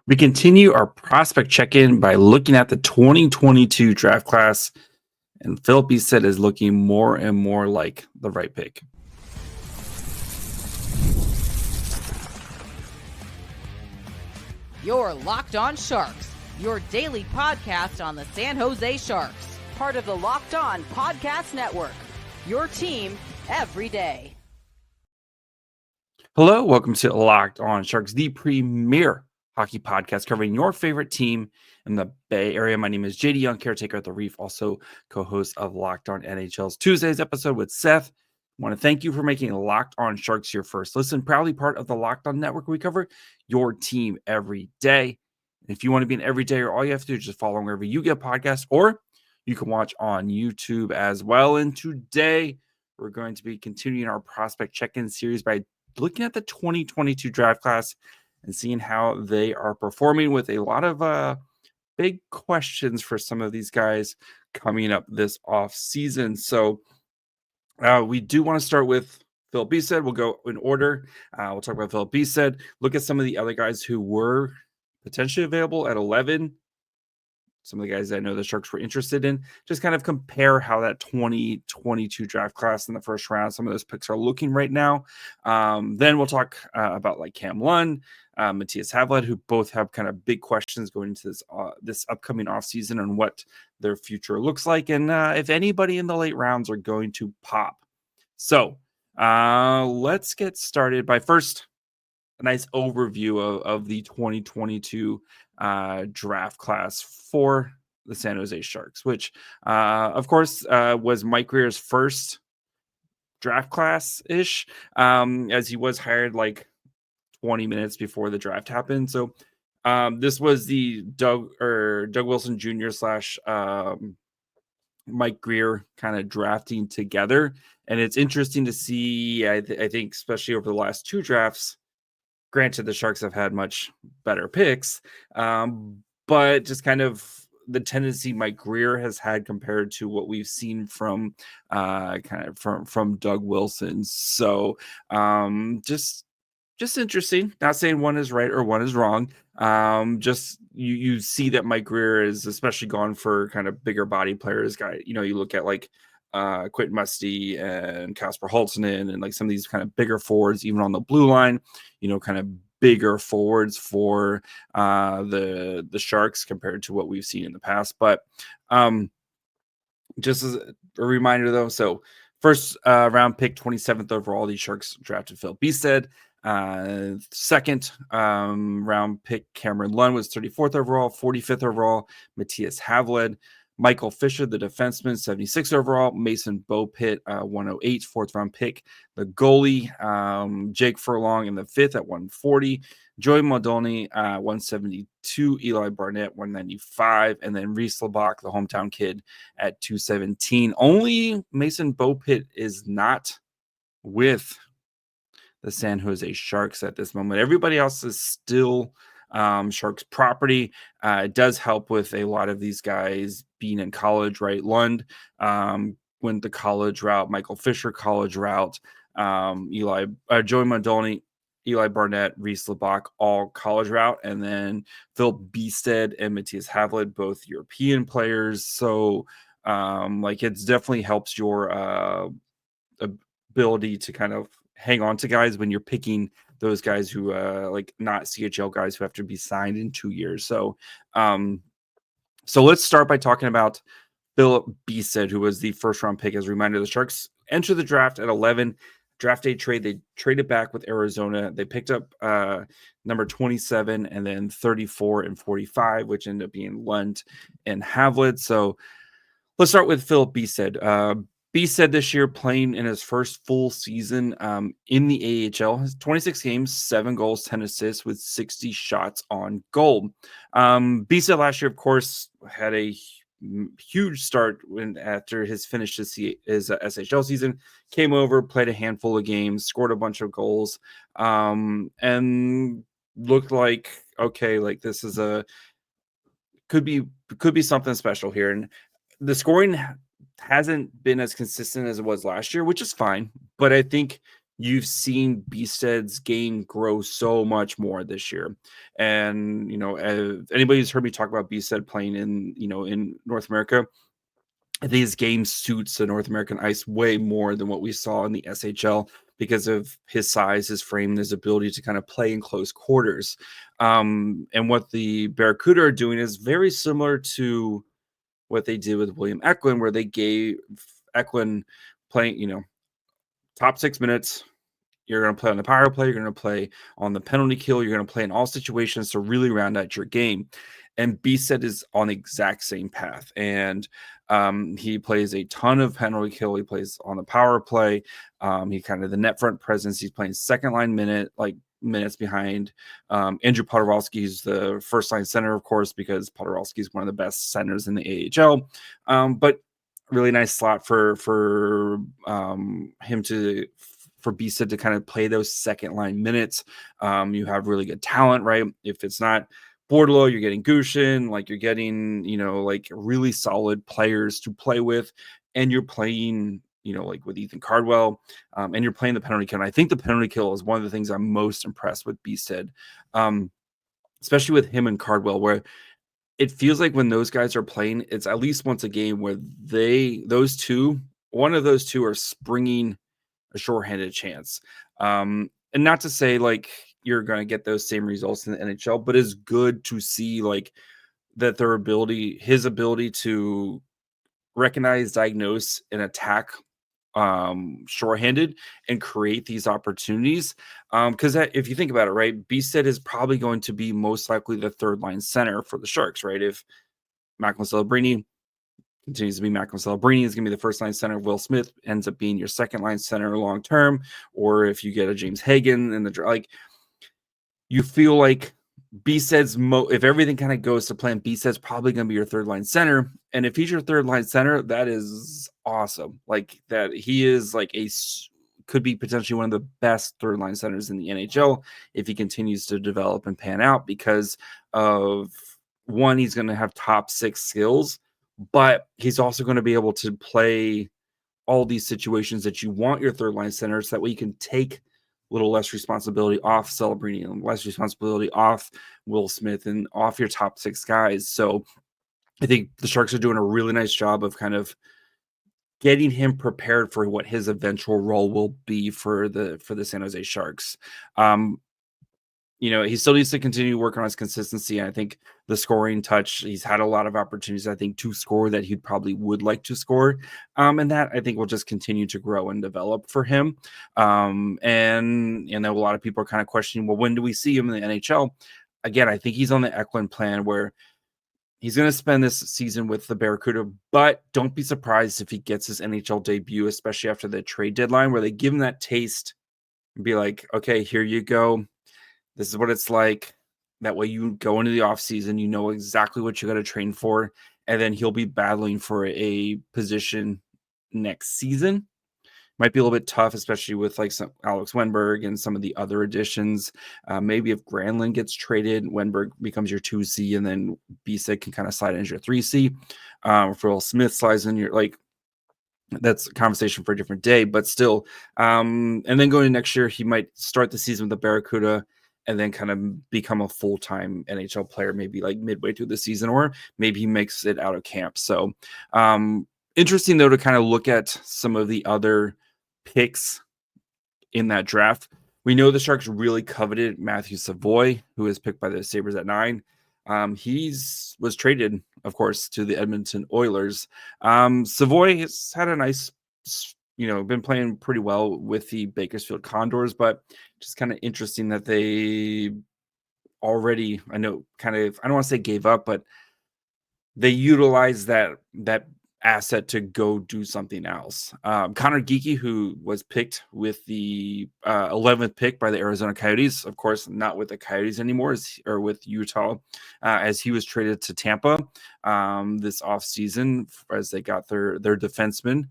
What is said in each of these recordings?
We continue our prospect check-in by looking at the 2022 draft class, and Filip Bystedt is looking more and more like the right pick. You're Locked On Sharks, your daily podcast on the San Jose Sharks, part of the Locked On Podcast Network, your team every day. Hello, welcome to Locked On Sharks, the premier hockey podcast covering your favorite team in the Bay Area. My name is JD Young, caretaker at the Reef, also co-host of Locked On NHL's Tuesday's episode with Seth. I want to thank you for making Locked On Sharks your first listen. Proudly part of the Locked On Network. We cover your team every day. If you want to be an everydayer, all you have to do is just follow wherever you get podcasts, or you can watch on YouTube as well. And today, we're going to be continuing our prospect check-in series by looking at the 2022 draft class and seeing how they are performing, with a lot of big questions for some of these guys coming up this off season. So we do want to start with Filip Bystedt. We'll go in order. We'll talk about Filip Bystedt, look at some of the other guys who were potentially available at 11. Some of the guys I know the Sharks were interested in, just kind of compare how that 2022 draft class in the first round, some of those picks are looking right now. Then we'll talk about like Cam Lund, Mattias Hävelid, who both have kind of big questions going into this upcoming offseason and what their future looks like, and if anybody in the late rounds are going to pop. So let's get started by first a nice overview of the 2022 draft class for the San Jose Sharks, which of course was Mike Grier's first draft class-ish, as he was hired like 20 minutes before the draft happened. So this was the Doug Wilson Jr. / Mike Grier kind of drafting together. And it's interesting to see, I think, especially over the last two drafts. Granted, the Sharks have had much better picks, but just kind of the tendency Mike Grier has had compared to what we've seen from from Doug Wilson. So just interesting. Not saying one is right or one is wrong. Just you see that Mike Grier is especially gone for kind of bigger body players. You look at like Quentin Musty and Kasper Holttunen and like some of these kind of bigger forwards, even on the blue line, kind of bigger forwards for the Sharks compared to what we've seen in the past. But just as a reminder though, so first round pick, 27th overall, the Sharks drafted Filip Bystedt. Second round pick, Cameron Lund, was 34th overall. 45th overall, Mattias Hävelid. Michael Fisher, the defenseman, 76 overall. Mason Beaupitt, 108, fourth round pick. The goalie, Jake Furlong in the fifth at 140. Joey Modoni, 172. Eli Barnett, 195. And then Reese Laubach, the hometown kid, at 217. Only Mason Beaupitt is not with the San Jose Sharks at this moment. Everybody else is still Sharks property. It does help with a lot of these guys being in college, right? Lund went the college route, Michael Fisher college route, Joey Modoni, Eli Barnett, Reese Laubach, all college route, and then Filip Bystedt and Mattias Hävelid, both European players. So it definitely helps your ability to kind of hang on to guys when you're picking those guys who not CHL guys who have to be signed in 2 years. So let's start by talking about Filip Bystedt, who was the first round pick. As a reminder, the Sharks entered the draft at 11. Draft day trade, they traded back with Arizona. They picked up number 27 and then 34 and 45, which ended up being Lund and Havelid. So let's start with Filip Bystedt. Bystedt this year playing in his first full season in the AHL. Has 26 games, 7 goals, 10 assists with 60 shots on goal. Bystedt last year, of course, had a huge start after his finished his SHL season. Came over, played a handful of games, scored a bunch of goals, and looked like, okay, like this is could be something special here. And the scoring hasn't been as consistent as it was last year, which is fine. But I think you've seen Bystedt's game grow so much more this year. And, anybody who's heard me talk about Bystedt playing in North America, I think his game suits the North American ice way more than what we saw in the SHL because of his size, his frame, and his ability to kind of play in close quarters. And what the Barracuda are doing is very similar to what they did with William Eklund, where they gave Eklund playing, top 6 minutes. You're going to play on the power play. You're going to play on the penalty kill. You're going to play in all situations to really round out your game. And Bystedt is on the exact same path. And he plays a ton of penalty kill. He plays on the power play. He kind of the net front presence. He's playing second line minutes behind Andrew Podorowski. He's the first line center, of course, because Podorowski is one of the best centers in the AHL. But really nice slot for him for Bystedt to kind of play those second line minutes. You have really good talent, right? If it's not Bordeleau, you're getting Gushin, like you're getting, like really solid players to play with, and you're playing, like with Ethan Cardwell, and you're playing the penalty kill. And I think the penalty kill is one of the things I'm most impressed with Bystedt, especially with him and Cardwell, where it feels like when those guys are playing, it's at least once a game where one of those two are springing a shorthanded chance. And not to say like you're going to get those same results in the NHL, but it's good to see like that his ability to recognize, diagnose, and attack shorthanded and create these opportunities. Because if you think about it, right, Bystedt is probably going to be most likely the third line center for the Sharks, right? If Macklin Celebrini continues to be Macklin Celebrini, is going to be the first line center. Will Smith ends up being your second line center long term, or if you get a James Hagan and you feel like Bystedt's if everything kind of goes to plan, Bystedt's probably going to be your third line center. And if he's your third line center, that is awesome. Like that he is like could be potentially one of the best third line centers in the NHL if he continues to develop and pan out, because of one, he's going to have top 6 skills, but he's also going to be able to play all these situations that you want your third line center, so that way you can take a little less responsibility off Celebrini and less responsibility off Will Smith and off your top 6 guys. So I think the Sharks are doing a really nice job of kind of getting him prepared for what his eventual role will be for the San Jose Sharks. He still needs to continue working on his consistency. And I think the scoring touch, he's had a lot of opportunities, I think, to score that he probably would like to score. And that I think will just continue to grow and develop for him. And a lot of people are kind of questioning, well, when do we see him in the NHL? Again, I think he's on the Eklund plan where he's going to spend this season with the Barracuda, but don't be surprised if he gets his NHL debut, especially after the trade deadline, where they give him that taste and be like, okay, here you go. This is what it's like. That way you go into the offseason, you know exactly what you got to train for, and then he'll be battling for a position next season. Might be a little bit tough, especially with like some Alex Wenberg and some of the other additions. Maybe if Granlund gets traded, Wenberg becomes your 2C, and then Bystedt can kind of slide into your 3C. Phil Smith slides in your that's a conversation for a different day, but still. And then going to next year, he might start the season with the Barracuda and then kind of become a full-time NHL player, maybe like midway through the season, or maybe he makes it out of camp. So interesting, though, to kind of look at some of the other picks in that draft. We know the Sharks really coveted Matthew Savoy, who was picked by the Sabres at 9. Was traded, of course, to the Edmonton Oilers. Savoy has had a nice, been playing pretty well with the Bakersfield Condors, but just kind of interesting that they already, I don't want to say gave up, but they utilized that asset to go do something else. Connor Geekie, who was picked with the 11th pick by the Arizona Coyotes, of course, not with the Coyotes anymore, or with Utah, as he was traded to Tampa this offseason as they got their defenseman.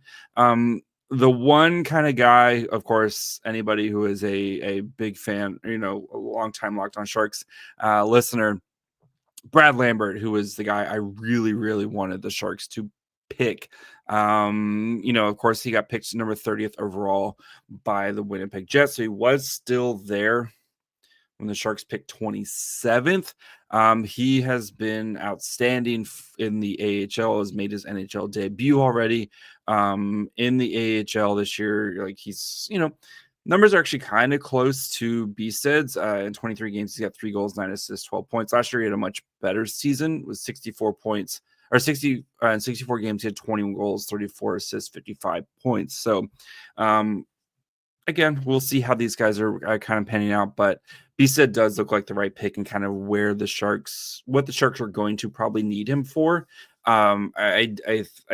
The one kind of guy, of course, anybody who is a big fan, a long time Locked On Sharks listener, Brad Lambert, who was the guy I really, really wanted the Sharks to pick. Of course, he got picked number 30th overall by the Winnipeg Jets, so he was still there when the Sharks picked 27th. He has been outstanding in the AHL, has made his NHL debut already. In the AHL this year, like he's, numbers are actually kind of close to Bysted's. In 23 games, he's got 3 goals, 9 assists, 12 points. Last year, he had a much better season with 64 points, or 60 in 64 games. He had 20 goals, 34 assists, 55 points. So, again, we'll see how these guys are kind of panning out, but Bystedt does look like the right pick and kind of where what the Sharks are going to probably need him for. I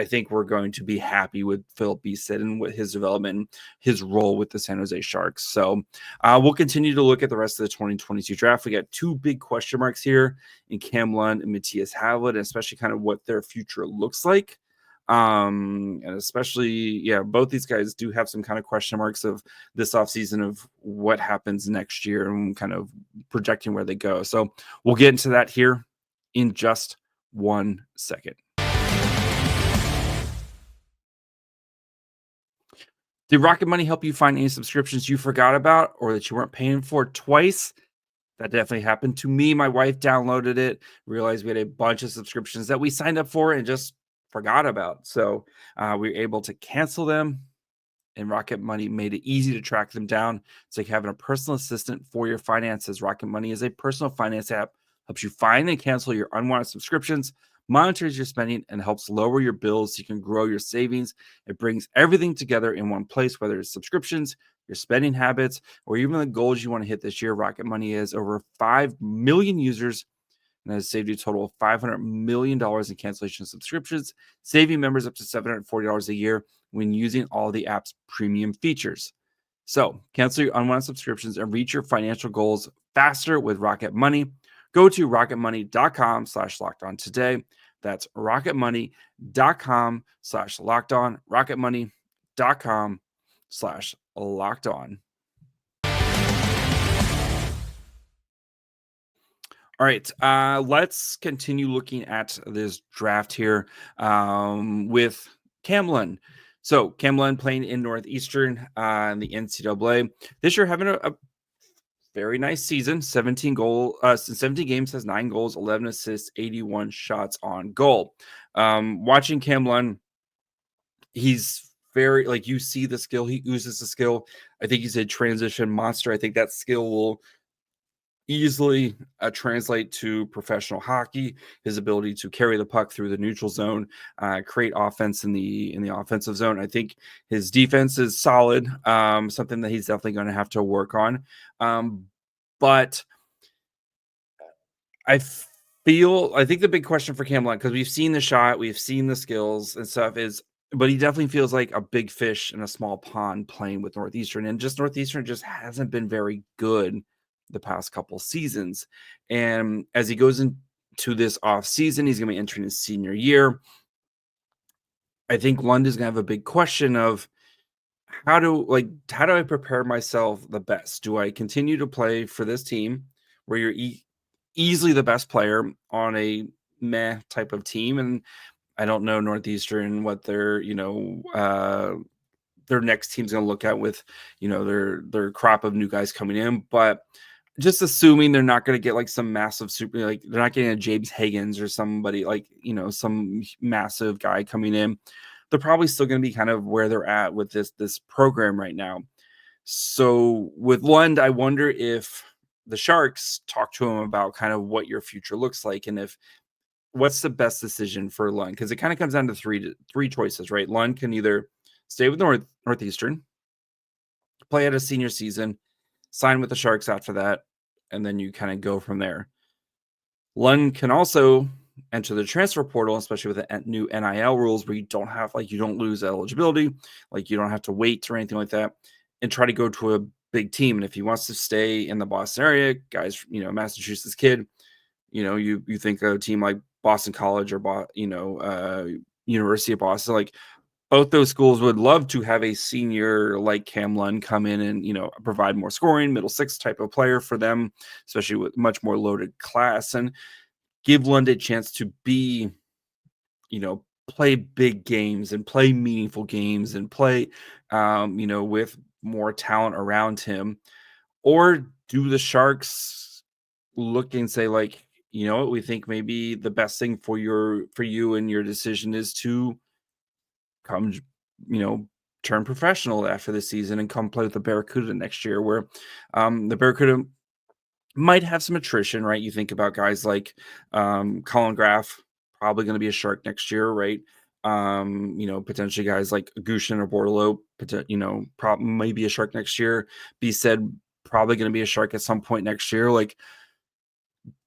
think we're going to be happy with Filip Bystedt and with his development, his role with the San Jose Sharks. So we'll continue to look at the rest of the 2022 draft. We got 2 big question marks here in Cam Lund and Mattias Hävelid, especially kind of what their future looks like. And especially, both these guys do have some kind of question marks of this offseason of what happens next year and kind of projecting where they go. So we'll get into that here in just 1 second. Did Rocket Money help you find any subscriptions you forgot about or that you weren't paying for twice? That definitely happened to me. My wife downloaded it, realized we had a bunch of subscriptions that we signed up for and just forgot about. So we were able to cancel them, and Rocket Money made it easy to track them down. It's like having a personal assistant for your finances. Rocket Money is a personal finance app, helps you find and cancel your unwanted subscriptions, monitors your spending, and helps lower your bills so you can grow your savings. It brings everything together in one place, whether it's subscriptions, your spending habits, or even the goals you want to hit this year. Rocket Money has over 5 million users and has saved you a total of $500 million in cancellation subscriptions, saving members up to $740 a year when using all the app's premium features. So cancel your unwanted subscriptions and reach your financial goals faster with Rocket Money. Go to rocketmoney.com/lockedon today. That's rocketmoney.com/lockedon, rocketmoney.com/lockedon. All right, let's continue looking at this draft here with Cam Lund. So Cam Lund playing in Northeastern in the NCAA. This year having a very nice season. 17 games, has 9 goals, 11 assists, 81 shots on goal. Watching Cam Lund, he's very, like, you see the skill. He oozes the skill. I think he's a transition monster. I think that skill will easily translate to professional hockey. His ability to carry the puck through the neutral zone, create offense in the offensive zone. I think his defense is solid, something that he's definitely going to have to work on. But I think the big question for Cam Lund, because we've seen the shot, we've seen the skills and stuff, but he definitely feels like a big fish in a small pond playing with Northeastern, and just Northeastern just hasn't been very good the past couple seasons. And as he goes into this off season, he's going to be entering his senior year. I think Lund is going to have a big question of how do I prepare myself the best? Do I continue to play for this team where you're easily the best player on a meh type of team? And I don't know Northeastern, what their next team's going to look at with, their crop of new guys coming in, but just assuming they're not going to get like some massive super, like they're not getting a James Higgins or somebody like, some massive guy coming in. They're probably still going to be kind of where they're at with this program right now. So with Lund, I wonder if the Sharks talk to him about kind of what your future looks like and what's the best decision for Lund, because it kind of comes down to three choices, right? Lund can either stay with Northeastern, play out a senior season, sign with the Sharks after that, and then you kind of go from there. Lund can also enter the transfer portal, especially with the new NIL rules, where you don't lose eligibility, like you don't have to wait or anything like that, and try to go to a big team. And if he wants to stay in the Boston area, guys, Massachusetts kid, you think of a team like Boston College or University of Boston, like both those schools would love to have a senior like Cam Lund come in and, provide more scoring, middle six type of player for them, especially with much more loaded class, and give Lund a chance to be, play big games and play meaningful games and play, with more talent around him? Or do the Sharks look and say, like, you know what, we think maybe the best thing for you and your decision is to come, turn professional after the season and come play with the Barracuda next year, where the Barracuda might have some attrition, right? You think about guys like Colin Graff, probably going to be a Shark next year, right? Potentially guys like Gushin or Bordelot, probably maybe a Shark next year. Be said, probably going to be a Shark at some point next year. Like,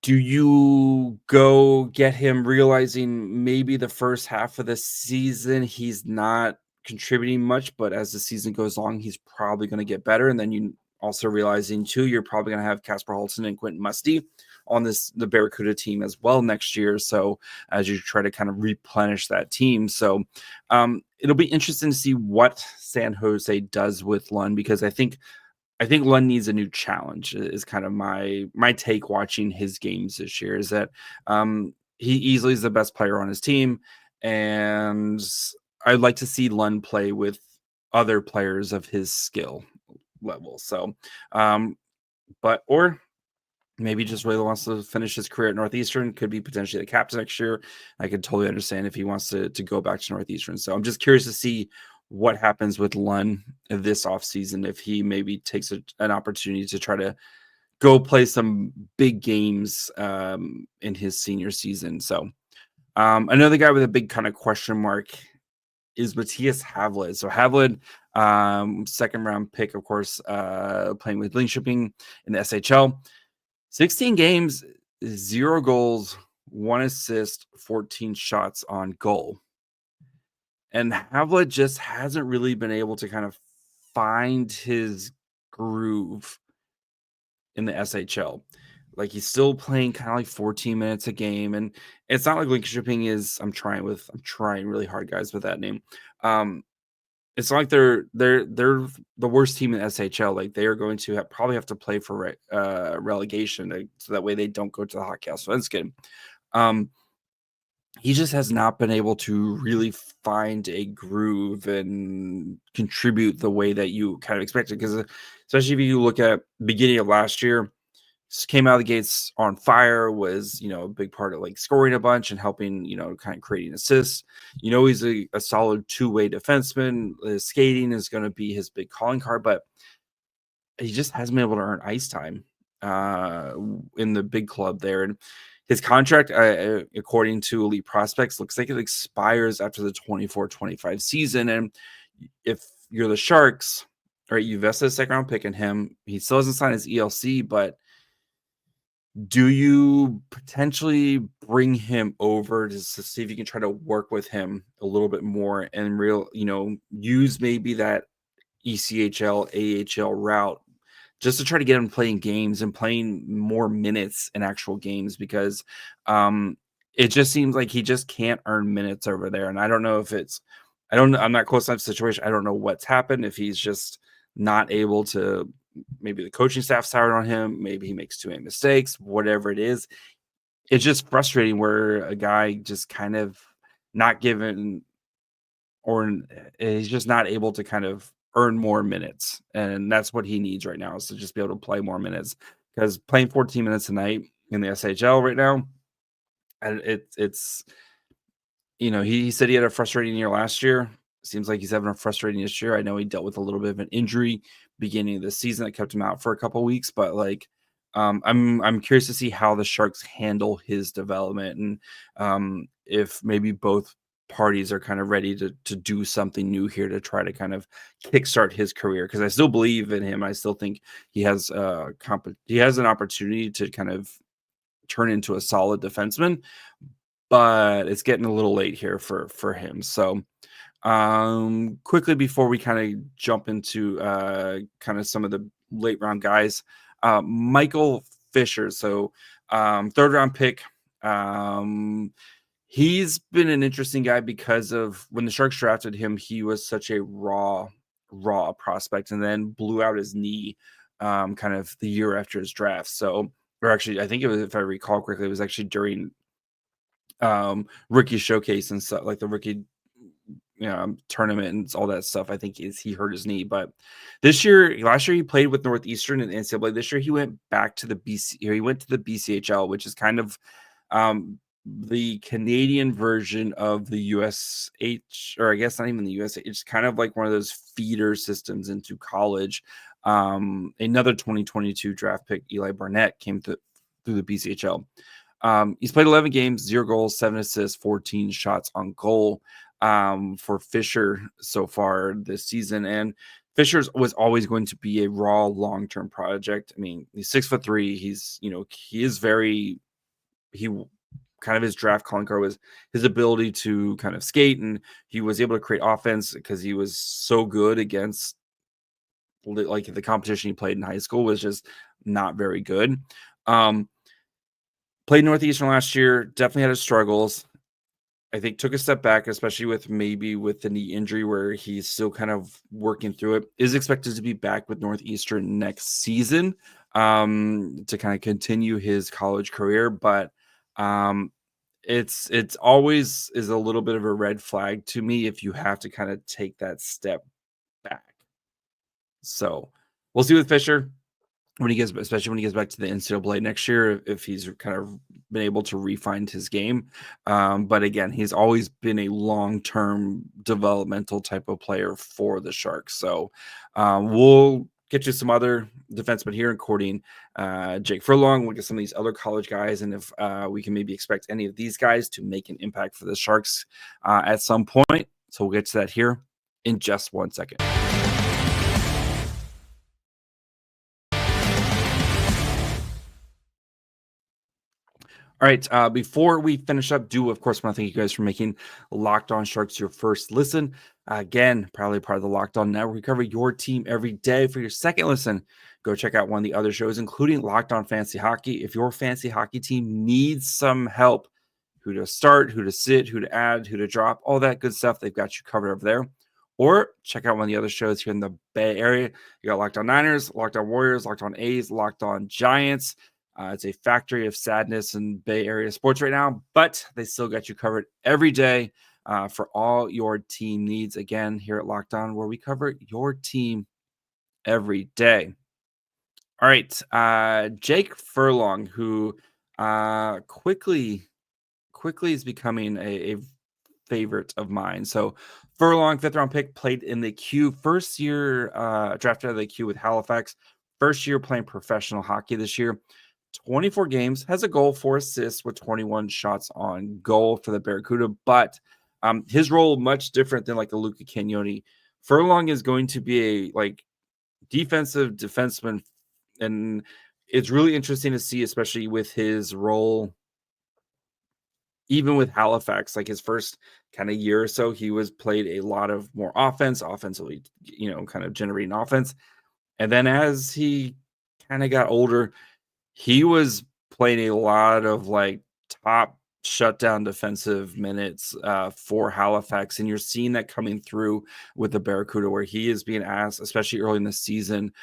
do you go get him realizing maybe the first half of the season he's not contributing much, but as the season goes along, he's probably going to get better? And then you also realizing too, you're probably going to have Casper Holton and Quentin Musty on the Barracuda team as well next year. So as you try to kind of replenish that team. So it'll be interesting to see what San Jose does with Lund, because I think Lund needs a new challenge, is kind of my take watching his games this year, is that he easily is the best player on his team. And I'd like to see Lund play with other players of his skill level. So, or maybe just really wants to finish his career at Northeastern, could be potentially the captain next year. I could totally understand if he wants to go back to Northeastern. So I'm just curious to see what happens with Lund this offseason, if he maybe takes an opportunity to try to go play some big games in his senior season. So another guy with a big kind of question mark is Mattias Hävelid. So Havelid, second round pick, of course, playing with Linköping in the SHL. 16 games, 0 goals, 1 assist, 14 shots on goal. And Havelid just hasn't really been able to kind of find his groove in the SHL. Like, he's still playing kind of like 14 minutes a game. And it's not like Linköping is, I'm trying really hard, guys, with that name. It's not like they're the worst team in SHL. Like, they are going to probably have to play for relegation, so that way they don't go to the Hockeyallsvenskan. He just has not been able to really find a groove and contribute the way that you kind of expected. Because especially if you look at the beginning of last year, came out of the gates on fire, was, a big part of like scoring a bunch and helping, kind of creating assists. He's a solid two-way defenseman. His skating is going to be his big calling card, but he just hasn't been able to earn ice time in the big club there. And his contract, according to Elite Prospects, looks like it expires after the 24-25 season. And if you're the Sharks, right, you invested a second-round pick in him. He still hasn't signed his ELC, but do you potentially bring him over to see if you can try to work with him a little bit more and use maybe that ECHL, AHL route, just to try to get him playing games and playing more minutes in actual games? Because it just seems like he just can't earn minutes over there. And I don't know if I'm not close enough to the situation. I don't know what's happened, if he's just not able to, maybe the coaching staff's tired on him, maybe he makes too many mistakes, whatever it is. It's just frustrating where a guy just kind of not given, or he's just not able to kind of earn more minutes. And that's what he needs right now, is to just be able to play more minutes, because playing 14 minutes a night in the SHL right now, and it's he said he had a frustrating year last year. Seems like he's having a frustrating this year. I know he dealt with a little bit of an injury beginning of the season that kept him out for a couple of weeks, but like, I'm curious to see how the Sharks handle his development, and if maybe both parties are kind of ready to do something new here to try to kind of kickstart his career. Because I still believe in him. I still think he has an opportunity to kind of turn into a solid defenseman, but it's getting a little late here for him. So quickly before we kind of jump into kind of some of the late round guys, Michael Fisher. So third round pick. He's been an interesting guy because of when the Sharks drafted him, he was such a raw prospect, and then blew out his knee kind of the year after his draft. So, or actually, I think it was, if I recall correctly, it was actually during rookie showcase and stuff, like the rookie tournament and all that stuff. I think he hurt his knee, but last year he played with Northeastern and NCAA. This year he went back to the he went to the BCHL, which is kind of the Canadian version of the USH, or I guess not even the USH. It's kind of like one of those feeder systems into college. Another 2022 draft pick, Eli Barnett, came through the BCHL. He's played 11 games, 0 goals, 7 assists, 14 shots on goal for Fisher so far this season. And Fisher was always going to be a raw long-term project. I mean, he's 6'3". He kind of his draft calling card was his ability to kind of skate, and he was able to create offense because he was so good against, like, the competition he played in high school was just not very good. Played Northeastern last year, definitely had his struggles. I think took a step back, especially with the knee injury where he's still kind of working through it. Is expected to be back with Northeastern next season to kind of continue his college career. But it's always is a little bit of a red flag to me if you have to kind of take that step back. So we'll see with Fisher especially when he gets back to the NCAA next year, if he's kind of been able to refine his game. But again, he's always been a long-term developmental type of player for the Sharks. So we'll get you some other defensemen here, including Jake Furlong. We'll get some of these other college guys, and if we can maybe expect any of these guys to make an impact for the Sharks at some point. So we'll get to that here in just 1 second. All right, before we finish up, of course want to thank you guys for making Locked On Sharks your first listen. Again, probably part of the Locked On Network. We cover your team every day. For your second listen, go check out one of the other shows, including Locked On Fantasy Hockey. If your fantasy hockey team needs some help, who to start, who to sit, who to add, who to drop, all that good stuff, they've got you covered over there. Or check out one of the other shows here in the Bay Area. You got Locked On Niners, Locked On Warriors, Locked On A's, Locked On Giants. It's a factory of sadness in Bay Area sports right now, but they still got you covered every day for all your team needs. Again, here at Locked On, where we cover your team every day. All right, Jake Furlong, who quickly is becoming a favorite of mine. So Furlong, 5th-round pick, played in the Q, first year drafted out of the Q with Halifax, first year playing professional hockey this year. 24 games, has a goal, 4 assists with 21 shots on goal for the Barracuda, but his role much different than like a Luca Cagnoni. Furlong is going to be a defensive defenseman, and it's really interesting to see, especially with his role, even with Halifax, like his first kind of year or so, he was played a lot of more offensively, kind of generating offense. And then as he kind of got older, he was playing a lot of top shutdown defensive minutes for Halifax. And you're seeing that coming through with the Barracuda, where he is being asked, especially early in the season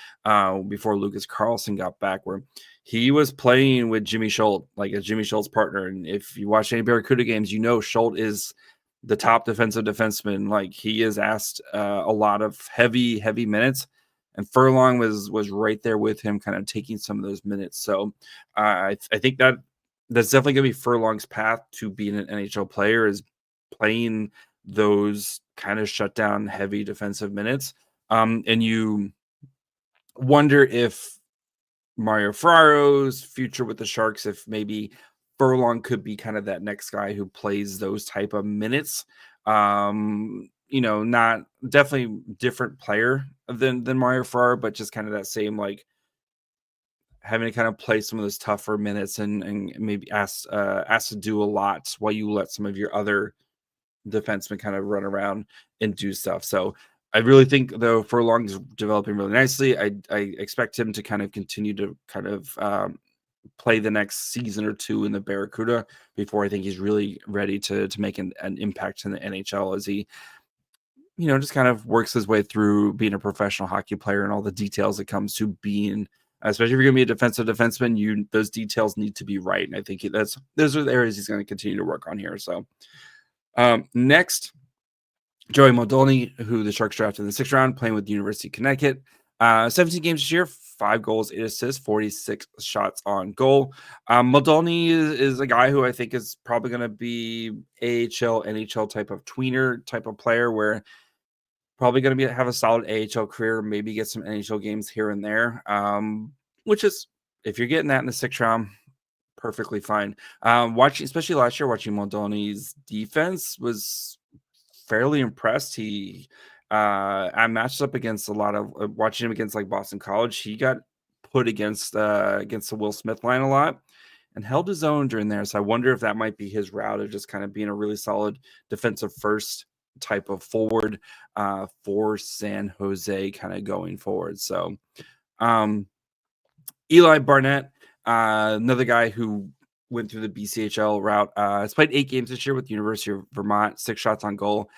before Lucas Carlson got back, where he was playing with Jimmy Schultz, as Jimmy Schultz's partner. And if you watch any Barracuda games, Schultz is the top defensive defenseman. He is asked a lot of heavy minutes. And Furlong was right there with him, kind of taking some of those minutes. So I think that's definitely going to be Furlong's path to being an NHL player, is playing those kind of shutdown heavy defensive minutes. And you wonder if Mario Ferraro's future with the Sharks, if maybe Furlong could be kind of that next guy who plays those type of minutes. Not definitely different player than Mario Ferraro, but just kind of that same, having to kind of play some of those tougher minutes and maybe asked to do a lot while you let some of your other defensemen kind of run around and do stuff. So I really think, though, Furlong is developing really nicely. I expect him to kind of continue to kind of play the next season or two in the Barracuda before I think he's really ready to make an impact in the NHL, as he just kind of works his way through being a professional hockey player and all the details that comes to being especially if you're going to be a defensive defenseman. Those details need to be right, and I think those are the areas he's going to continue to work on here. So next, Joey Moldoni, who the Sharks drafted in the 6th round, playing with the University of Connecticut. 17 games this year, 5 goals, 8 assists, 46 shots on goal. Moldoni is a guy who I think is probably going to be AHL, NHL type of tweener type of player, where probably going to have a solid AHL career, maybe get some NHL games here and there, which is, if you're getting that in the 6th round, perfectly fine. Especially last year, watching Moldoni's defense was fairly impressed. I matched up against a lot of watching him against like Boston College. He got put against the Will Smith line a lot and held his own during there. So I wonder if that might be his route of just kind of being a really solid defensive first type of forward for San Jose kind of going forward. So Eli Barnett, another guy who went through the BCHL route, has played 8 games this year with the University of Vermont, 6 shots on goal.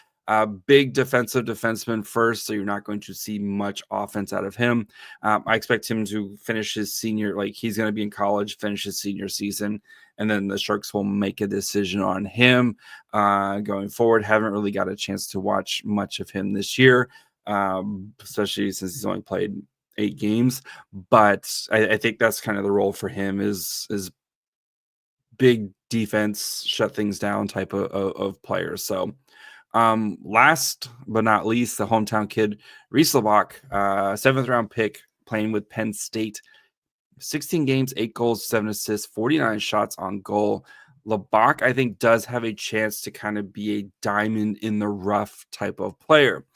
Big defensive defenseman first, so you're not going to see much offense out of him. I expect him to finish his senior, like he's going to be in college, finish his senior season, and then the Sharks will make a decision on him going forward. Haven't really got a chance to watch much of him this year, especially since he's only played 8 games. But I think that's kind of the role for him is big defense, shut things down type of players. So last but not least, the hometown kid, Reese Laubach, 7th round pick, playing with Penn State, 16 games, 8 goals, 7 assists, 49 shots on goal. Laubach, I think, does have a chance to kind of be a diamond in the rough type of player.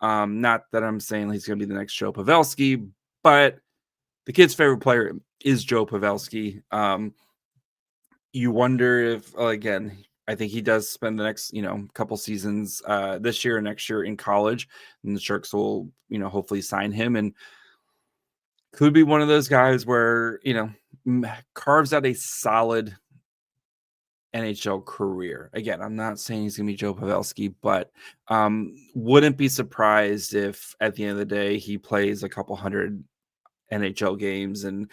Not that I'm saying he's going to be the next Joe Pavelski, but the kid's favorite player is Joe Pavelski. You wonder if, again, I think he does spend the next, couple seasons this year and next year in college, and the Sharks will, hopefully sign him, and could be one of those guys where, carves out a solid NHL career. Again, I'm not saying he's going to be Joe Pavelski, but wouldn't be surprised if at the end of the day he plays a couple hundred NHL games and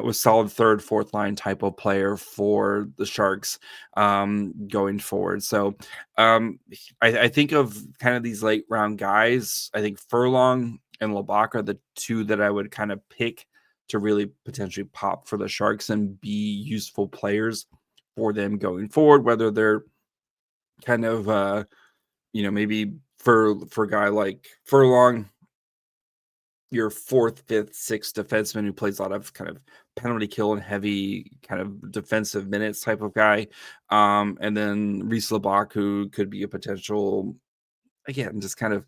was solid 3rd, 4th line type of player for the Sharks going forward. So I think of kind of these late round guys. I think Furlong and Laubach are the 2 that I would kind of pick to really potentially pop for the Sharks and be useful players for them going forward, whether they're kind of maybe for a guy like Furlong, your 4th, 5th, 6th defenseman who plays a lot of kind of penalty kill and heavy kind of defensive minutes type of guy. And then Reese Laubach, who could be a potential, again, just kind of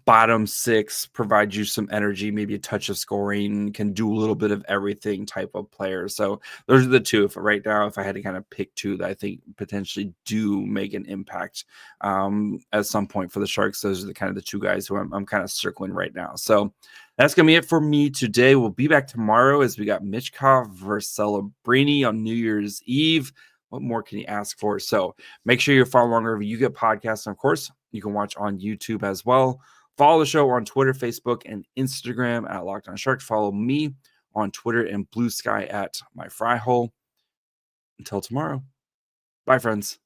bottom 6, provide you some energy, maybe a touch of scoring, can do a little bit of everything type of player. So those are the 2. If right now, if I had to kind of pick 2 that I think potentially do make an impact at some point for the Sharks, those are the kind of the 2 guys who I'm kind of circling right now. So that's going to be it for me today. We'll be back tomorrow as we got Michkov versus Celebrini on New Year's Eve. What more can you ask for? So make sure you're following wherever you get podcasts. And of course, you can watch on YouTube as well. Follow the show on Twitter, Facebook, and Instagram at Locked On Sharks. Follow me on Twitter and Blue Sky at My Fry Hole. Until tomorrow. Bye, friends.